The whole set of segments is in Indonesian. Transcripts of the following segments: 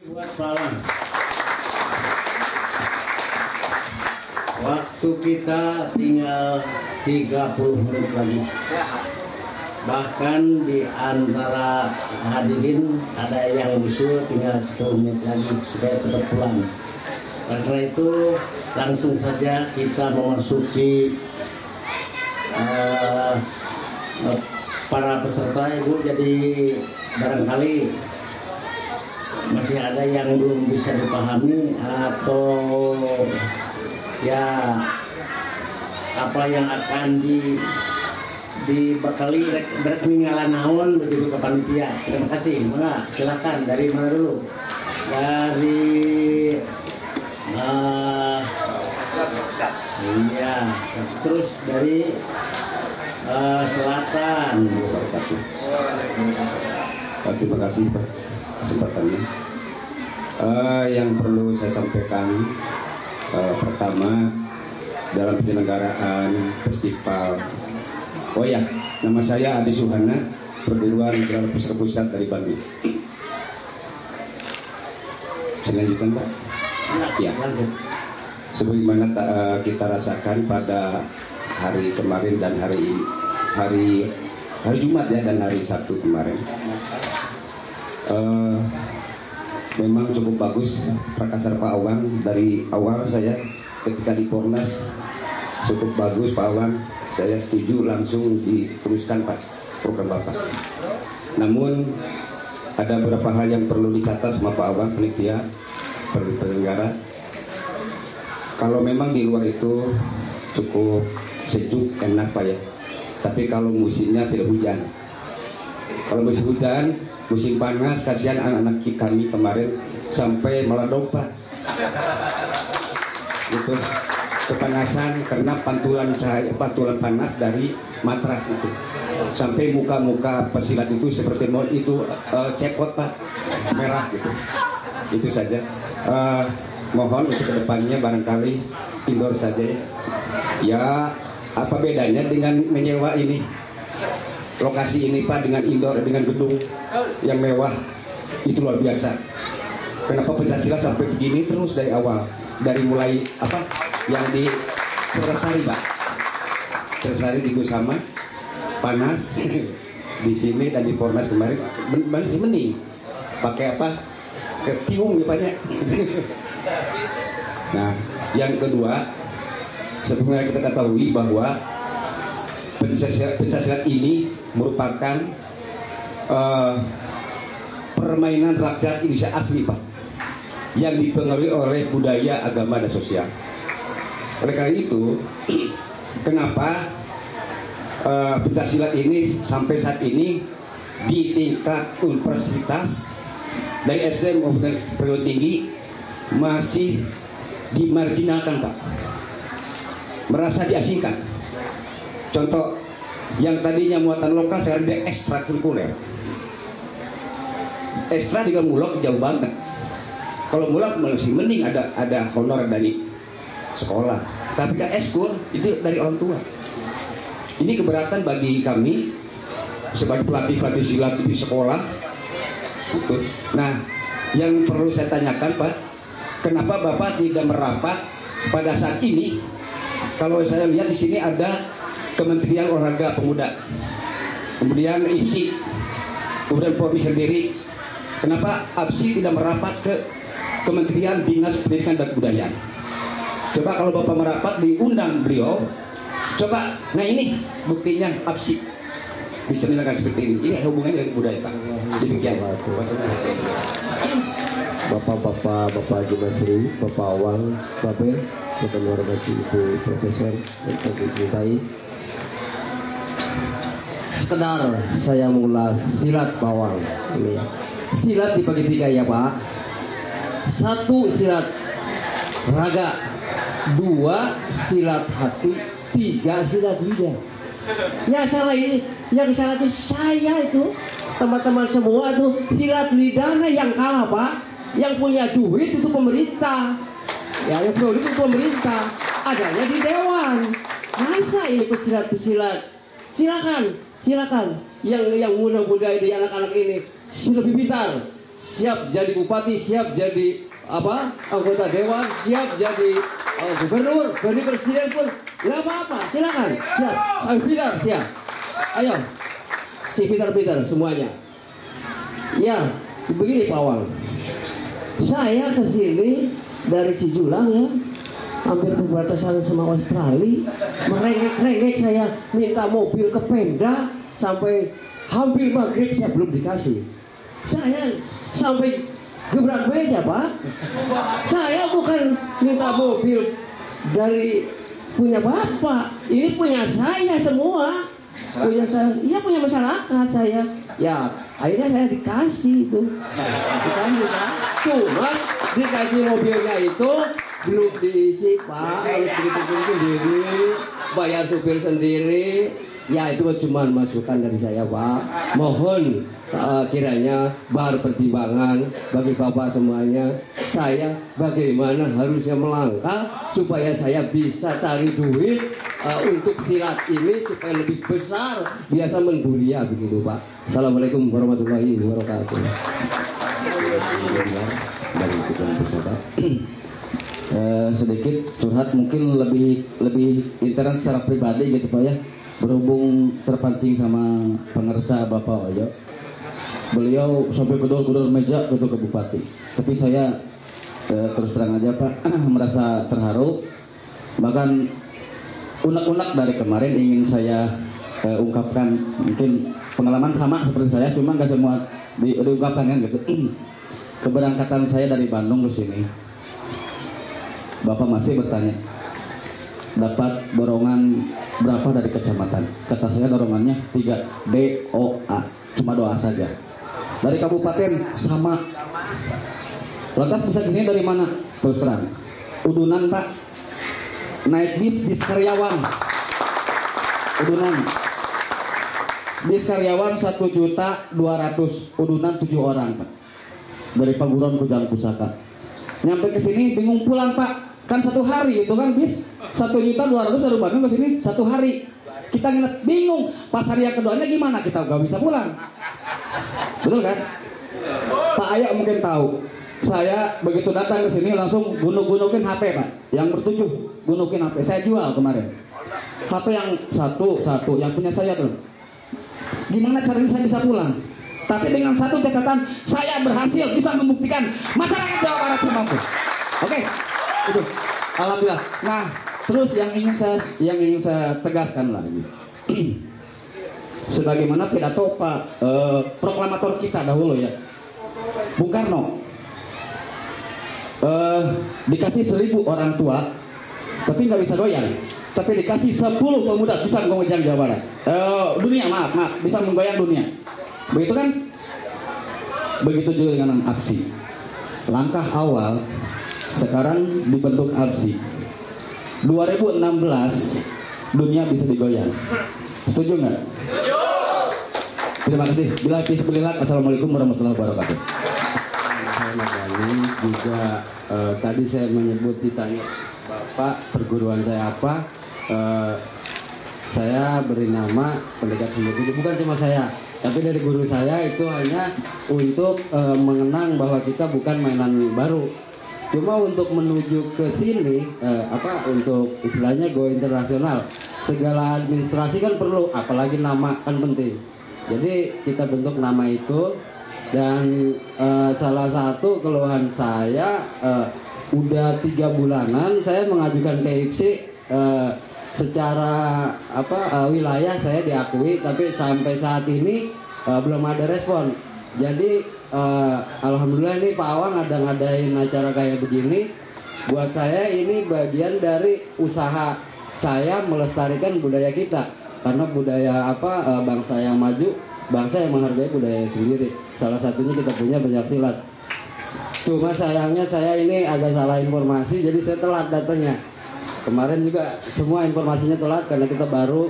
Buat Pawan. Waktu kita tinggal 30 menit lagi. Bahkan di antara hadirin ada yang usul tinggal 10 menit lagi supaya cepat pulang. Karena itu langsung saja kita memasuki para peserta Ibu. Jadi barangkali masih ada yang belum bisa dipahami atau ya apa yang akan dibekali berkeningalan naon begitu ke panitia. Terima kasih. Maka silakan dari mana dulu? Dari iya, terus dari selatan. Terima kasih Pak kesempatannya. Yang perlu saya sampaikan pertama dalam penyelenggaraan festival. Oh ya, nama saya Adi Suhana, perguruan Gerak Pusat dari Bandung. Selanjutnya Pak. Ya, sebagaimana kita rasakan pada hari kemarin dan hari Jumat ya, dan hari Sabtu kemarin. Memang cukup bagus Prakasar Pak Awang. Dari awal saya ketika di Pornas cukup bagus Pak Awang. Saya setuju langsung diteruskan Pak program Bapak. Namun ada beberapa hal yang perlu dicatat sama Pak Awang panitia penyelenggara. Kalau memang di luar itu cukup sejuk enak Pak ya. Tapi kalau musimnya tidak hujan. Kalau musim hujan, musim panas, kasihan anak-anak kami kemarin sampai meledok Pak. Gitu. Kepanasan karena pantulan panas dari matras itu. Sampai muka-muka pesilat itu seperti itu cepot Pak, merah gitu. Itu saja. Mohon untuk kedepannya barangkali indoor saja ya. Ya, apa bedanya dengan menyewa ini? Lokasi ini Pak dengan indoor, dengan gedung yang mewah, itu luar biasa. Kenapa Pencaksilat sampai begini terus dari awal? Dari mulai apa yang di Sersari Pak, Sersari di Gusama panas di sini dan di Pornas kemarin masih mending. Pakai apa? Ketiung ya banyak. Nah, yang kedua, sebelumnya kita ketahui bahwa Pencaksilat ini merupakan permainan rakyat Indonesia asli Pak, yang dipengaruhi oleh budaya, agama, dan sosial. Oleh karena itu, kenapa Pencaksilat ini sampai saat ini di tingkat universitas dari SM maupun perguruan tinggi masih dimarginalkan Pak, merasa diasingkan. Contoh yang tadinya muatan lokal sekarang dia ekstrakurikuler. Ekstra juga mulok jauh banget. Kalau mulok masih mending ada honor dari sekolah, tapi kan ekskul itu dari orang tua. Ini keberatan bagi kami sebagai pelatih silat di sekolah. Betul. Nah, yang perlu saya tanyakan Pak, kenapa Bapak tidak merapat pada saat ini? Kalau saya lihat di sini ada Kementerian Olahraga Pemuda, kemudian IPSI, kemudian Polri sendiri. Kenapa APSI tidak merapat ke Kementerian Dinas Pendidikan dan Kebudayaan? Coba kalau Bapak merapat diundang beliau, coba. Nah ini buktinya APSI bisa menjelaskan seperti ini. Ini hubungannya dengan budaya Pak. Demikian. Bapak Haji Masri, Bapak Awang, Bapak hormati Ibu Profesor dan dicintai. Sekedar saya mengulas silat bawang ini ya. Silat dibagi tiga ya Pak. Satu silat raga, dua silat hati, tiga silat lidah. Ya salah ini, yang salah itu saya itu, teman-teman semua tuh silat lidahnya yang kalah Pak. Yang punya duit itu pemerintah. Ya yang punya duit itu pemerintah. Adanya di dewan. Masa ini pesilat. Silakan yang muda-muda ini, anak-anak ini lebih pintar, siap jadi bupati, siap jadi anggota dewan, siap jadi gubernur, jadi presiden pun nggak apa-apa, silakan. Siap, Peter siap. Ayo, si Peter semuanya. Ya, begini Pak Awang. Saya kesini dari Cijulang ya, hampir perbatasan sama Australia, merengek-rengek saya minta mobil ke Pemda sampai hampir maghrib saya belum dikasih. Saya sampai gebrak meja Pak. Saya bukan minta mobil dari punya Bapak, ini punya saya semua. Punya saya, iya punya masyarakat saya. Ya akhirnya saya dikasih itu, dikasih Pak. Cuma dikasih mobilnya itu belum diisi Pak, harus bikin sendiri, bayar supir sendiri. Ya itu cuma masukan dari saya Pak. Mohon kiranya pertimbangan bagi Bapak semuanya. Saya bagaimana harusnya melangkah supaya saya bisa cari duit untuk silat ini supaya lebih besar, biasa mendunia begitu Pak. Assalamualaikum warahmatullahi wabarakatuh. Dari ikutan bersama. Sedikit curhat mungkin lebih intens secara pribadi gitu Pak ya. Berhubung terpancing sama pengersa Bapak aja, beliau sampai gedor-gedor meja gitu ke bupati. Tapi saya terus terang aja Pak merasa terharu. Bahkan unek-unek dari kemarin ingin saya ungkapkan, mungkin pengalaman sama seperti saya, cuma nggak semua diungkapkan kan gitu. Keberangkatan saya dari Bandung ke sini, Bapak masih bertanya dapat dorongan berapa dari kecamatan. Kata saya dorongannya 3 DOA, cuma doa saja. Dari kabupaten sama. Lantas bisa kesini dari mana? Terus terang, udunan Pak, naik bis karyawan, udunan bis karyawan 1.200.000, udunan 7 orang Pak, dari Paguron Kujang Pusaka. Nyampe ke sini bingung pulang Pak. Kan 1 hari itu kan bis 1.200.000 dari Bandung ke sini 1 hari. Kita nginep bingung. Pas hari yang keduanya gimana? Kita nggak bisa pulang. Betul kan? Pak Ayak mungkin tahu. Saya begitu datang ke sini langsung gunung-gunukin HP Pak. Yang bertujuh gunukin HP. Saya jual kemarin. HP yang satu yang punya saya tuh. Gimana caranya saya bisa pulang? Tapi dengan satu catatan, saya berhasil bisa membuktikan masyarakat Jawa Barat mampu. Oke. Itu alhamdulillah. Nah terus yang ingin saya tegaskan lagi sebagaimana pidato Pak proklamator kita dahulu ya, Bung Karno, dikasih 1.000 orang tua tapi nggak bisa goyang, tapi dikasih 10 pemuda bisa menggoyang Jawa Barat, dunia maaf bisa menggoyang dunia. Begitu kan? Begitu juga dengan APSI. Langkah awal sekarang dibentuk APSI. 2016 dunia bisa digoyang. Setuju nggak? Terima kasih. Bila bismillah. Assalamualaikum warahmatullahi wabarakatuh. Saya Nagani juga tadi saya menyebut ditanya Bapak perguruan saya apa, saya beri nama Pendekar Sumber Hidup. Bukan cuma saya, tapi dari guru saya itu hanya untuk mengenang bahwa kita bukan mainan baru. Cuma untuk menuju ke sini, untuk istilahnya go internasional, segala administrasi kan perlu, apalagi nama kan penting. Jadi kita bentuk nama itu, dan salah satu keluhan saya udah 3 bulanan saya mengajukan ke IPSI, secara wilayah saya diakui, tapi sampai saat ini belum ada respon. Jadi alhamdulillah ini Pak Awang ada ngadain acara kayak begini. Buat saya ini bagian dari usaha saya melestarikan budaya kita, karena budaya bangsa yang maju, bangsa yang menghargai budaya sendiri. Salah satunya kita punya banyak silat. Cuma sayangnya saya ini agak salah informasi, jadi saya telat datangnya. Kemarin juga semua informasinya telat karena kita baru.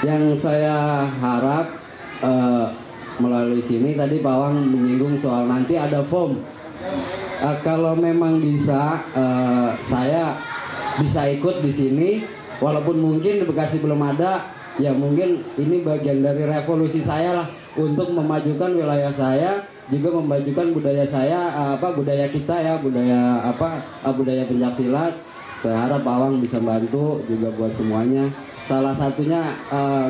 Yang saya harap melalui sini tadi Pak Awang menyinggung soal nanti ada form. Kalau memang bisa, saya bisa ikut di sini, walaupun mungkin di Bekasi belum ada. ya mungkin ini bagian dari revolusi saya lah untuk memajukan wilayah saya, juga memajukan budaya saya, budaya kita ya, budaya pencaksilat. Saya harap Pak Awang bisa bantu juga buat semuanya. Salah satunya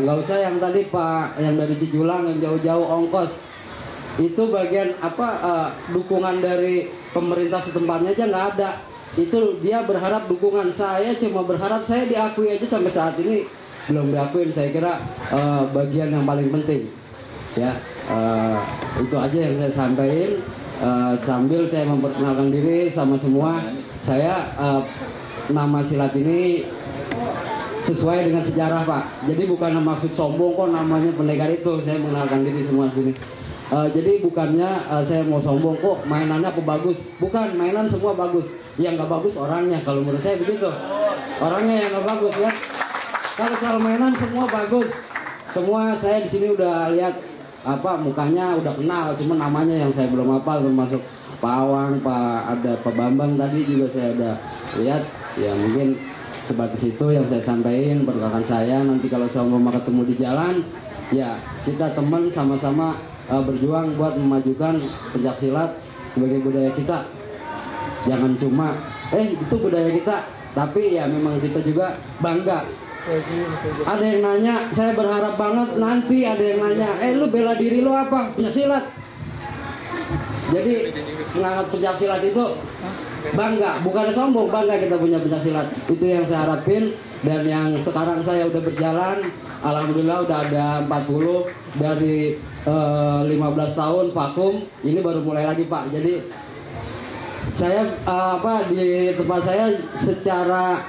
nggak usah yang tadi Pak, yang dari Cijulang yang jauh-jauh ongkos, itu bagian dukungan dari pemerintah setempatnya aja nggak ada. Itu dia berharap dukungan, saya cuma berharap saya diakui aja sampai saat ini belum diakuin. Saya kira bagian yang paling penting ya. Itu aja yang saya sampaikan, sambil saya memperkenalkan diri sama semua. Saya nama silat ini sesuai dengan sejarah Pak, jadi bukan maksud sombong kok namanya pendekar itu. Saya mengenalkan diri semua sini. Jadi bukannya saya mau sombong kok mainannya aku bagus, bukan, mainan semua bagus, yang nggak bagus orangnya. Kalau menurut saya begitu, orangnya yang nggak bagus ya. Kalau soal mainan semua bagus, semua saya di sini udah lihat mukanya udah kenal, cuma namanya yang saya belum hafal, termasuk Pak Awang, ada Pak Bambang tadi juga saya udah lihat. Ya mungkin sebatas itu yang saya sampaikan, perkenalkan saya. Nanti kalau saya mau ketemu di jalan, ya kita teman sama-sama berjuang buat memajukan pencaksilat sebagai budaya kita. Jangan cuma itu budaya kita, tapi ya memang kita juga bangga. Ada yang nanya, saya berharap banget nanti ada yang nanya, lu bela diri lu apa? Pencaksilat. Jadi ngangkat pencaksilat itu bangga, bukan sombong, bangga kita punya pencaksilat. Itu yang saya harapin. Dan yang sekarang saya udah berjalan, alhamdulillah udah ada 40 dari 15 tahun vakum, ini baru mulai lagi Pak. Jadi saya di tempat saya secara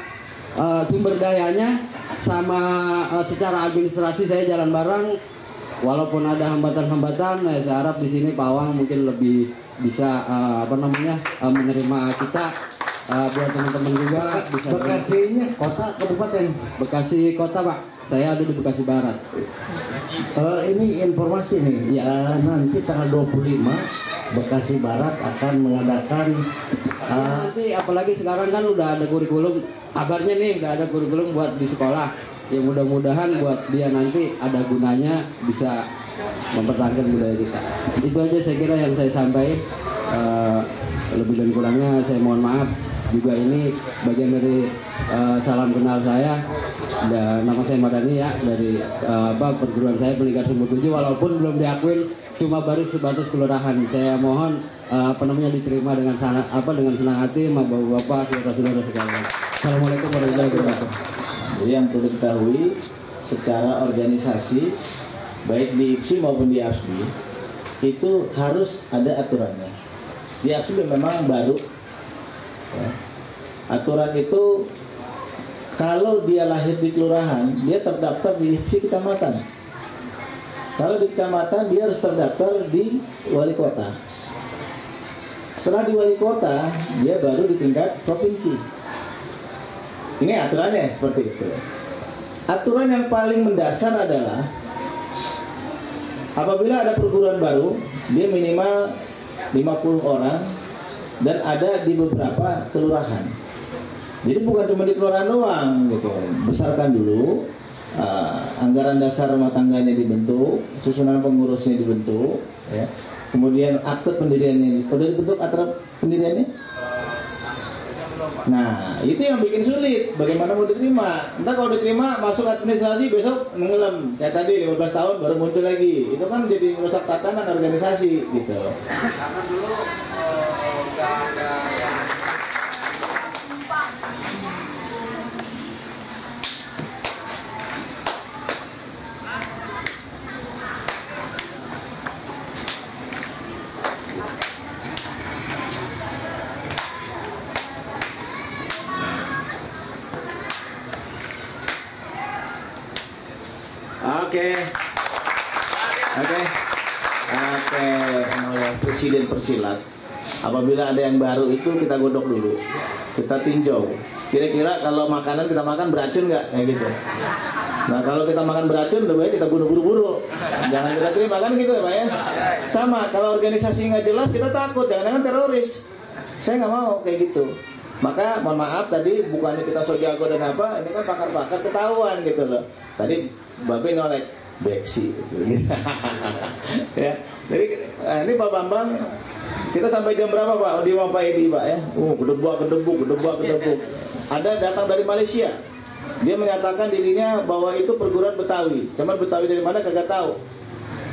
sumber dayanya sama secara administrasi saya jalan bareng. Walaupun ada hambatan-hambatan, saya harap di sini Pak Awang mungkin lebih bisa menerima kita. Buat teman-teman juga bisa. Bekasinya kota kabupaten? Bekasi kota Pak, saya ada di Bekasi Barat. Ini informasi nih ya, nanti tanggal 25 Bekasi Barat akan mengadakan nanti apalagi sekarang kan udah ada kurikulum, kabarnya nih udah ada kurikulum buat di sekolah. Ya mudah-mudahan buat dia nanti ada gunanya, bisa mempertahankan budaya kita. Itu aja saya kira yang saya sampaikan. Lebih dan kurangnya saya mohon maaf. Juga ini bagian dari salam kenal saya. Nama saya Madani ya, dari perguruan saya Peningkat Sumber 7, walaupun belum diakuin, cuma baru sebatas kelurahan. Saya mohon diterima dengan dengan senang hati sama bapak-bapak, saudara-saudara sekalian. Assalamualaikum warahmatullahi wabarakatuh. Jadi yang perlu diketahui, secara organisasi baik di IPSI maupun di APSBI itu harus ada aturannya. Di APSBI memang baru ya. Aturan itu kalau dia lahir di kelurahan, dia terdaftar di IPSI kecamatan. Kalau di kecamatan, dia harus terdaftar di wali kota. Setelah di wali kota, dia baru di tingkat provinsi. Ini aturannya seperti itu. Aturan yang paling mendasar adalah apabila ada perguruan baru, dia minimal 50 orang dan ada di beberapa kelurahan. Jadi bukan cuma di kelurahan doang gitu. Besarkan dulu, anggaran dasar rumah tangganya dibentuk, susunan pengurusnya dibentuk, ya. Kemudian akte pendiriannya udah dibentuk, akte pendiriannya. Nah, itu yang bikin sulit. Bagaimana mau diterima? Entar kalau diterima masuk administrasi, besok nenggelam. Kayak tadi 15 tahun baru muncul lagi. Itu kan jadi rusak tatanan organisasi gitu. Oke, oleh Presiden Persilat. Apabila ada yang baru itu kita godok dulu, kita tinjau. Kira-kira kalau makanan kita makan beracun nggak? Kayak gitu. Nah kalau kita makan beracun, lebih baik kita bunuh buru-buru. Jangan kita terima, kan gitu ya Pak ya. Sama, kalau organisasi nggak jelas kita takut, jangan-jangan teroris. Saya nggak mau kayak gitu. Maka mohon maaf tadi bukannya kita so jago dan apa, ini kan pakar-pakar ketahuan gitu loh. Tadi Babe nolek beksi gitu. Ya. Jadi ini Pak Bambang, kita sampai jam berapa Pak di Mapaidi Pak ya? Gedebuk. Ada datang dari Malaysia. Dia menyatakan dirinya bahwa itu perguruan Betawi. Cuman Betawi dari mana kagak tahu.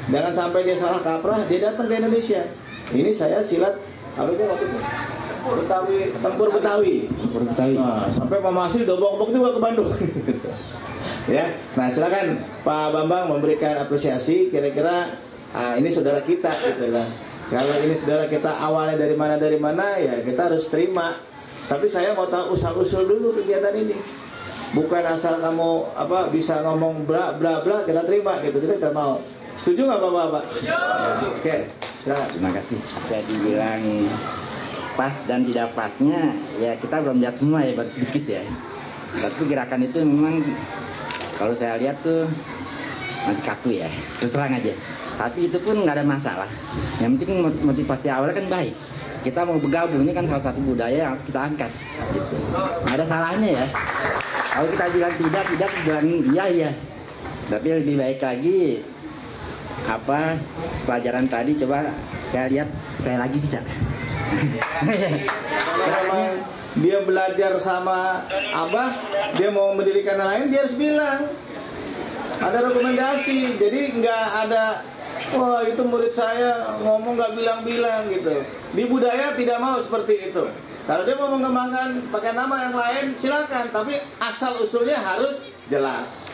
Jangan sampai dia salah kaprah, dia datang ke Indonesia. Ini saya silat apa itu waktu itu? Tempur Betawi. Nah, sampai Pak Masri dobok-dobok juga ke Bandung. Ya, nah silakan Pak Bambang memberikan apresiasi. Kira-kira ini saudara kita, gitu lah. Kalau ini saudara kita awalnya dari mana ya kita harus terima. Tapi saya mau tahu usul dulu kegiatan ini. Bukan asal kamu bisa ngomong bla kita terima gitu, kita tidak mau. Setuju nggak Bapak? Ya, oke, silakan. Terima kasih. Saya dibilang pas dan tidak pasnya ya kita belum lihat semua ya, baru sedikit ya. Tapi gerakan itu memang kalau saya lihat tuh masih kaku ya, terus terang aja. Tapi itu pun nggak ada masalah. Yang penting motivasi awalnya kan baik. Kita mau bergabung, ini kan salah satu budaya yang kita angkat. Gitu. Nggak ada salahnya ya. Kalau kita bilang tidak bilang iya. Tapi lebih baik lagi pelajaran tadi coba saya lihat saya lagi bisa. Karena memang dia belajar sama Abah, dia mau mendirikan yang lain, dia harus bilang ada rekomendasi. Jadi nggak ada wah itu murid saya ngomong nggak bilang-bilang gitu. Di budaya tidak mau seperti itu. Kalau dia mau mengembangkan pakai nama yang lain silakan, tapi asal usulnya harus jelas.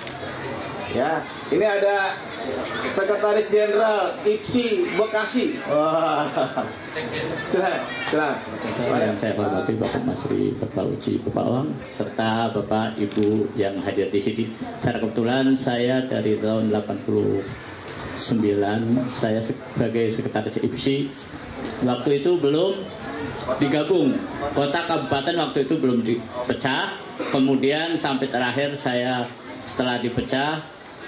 Ya, ini ada Sekretaris Jenderal IPSI Bekasi. Wah. Silakan. Yang saya hormati Bapak Masri Berpauci Bepawang serta Bapak Ibu yang hadir di sini. Secara kebetulan saya dari tahun 89 saya sebagai Sekretaris IPSI. Waktu itu belum digabung, kota kabupaten waktu itu belum dipecah. Kemudian sampai terakhir saya setelah dipecah,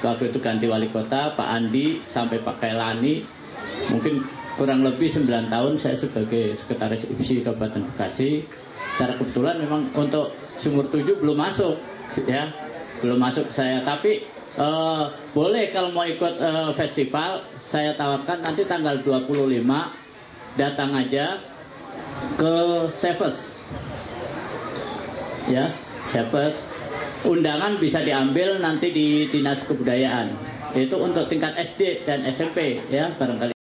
waktu itu ganti wali kota Pak Andi sampai Pak Kailani, mungkin kurang lebih 9 tahun saya sebagai Sekretaris IPSI Kabupaten Bekasi. Secara kebetulan memang untuk Sumur 7 belum masuk ya, belum masuk saya. Tapi boleh kalau mau ikut festival, saya tawarkan nanti tanggal 25 datang aja ke Seves ya, Seves. Undangan bisa diambil nanti di Dinas Kebudayaan. Itu untuk tingkat SD dan SMP ya, barangkali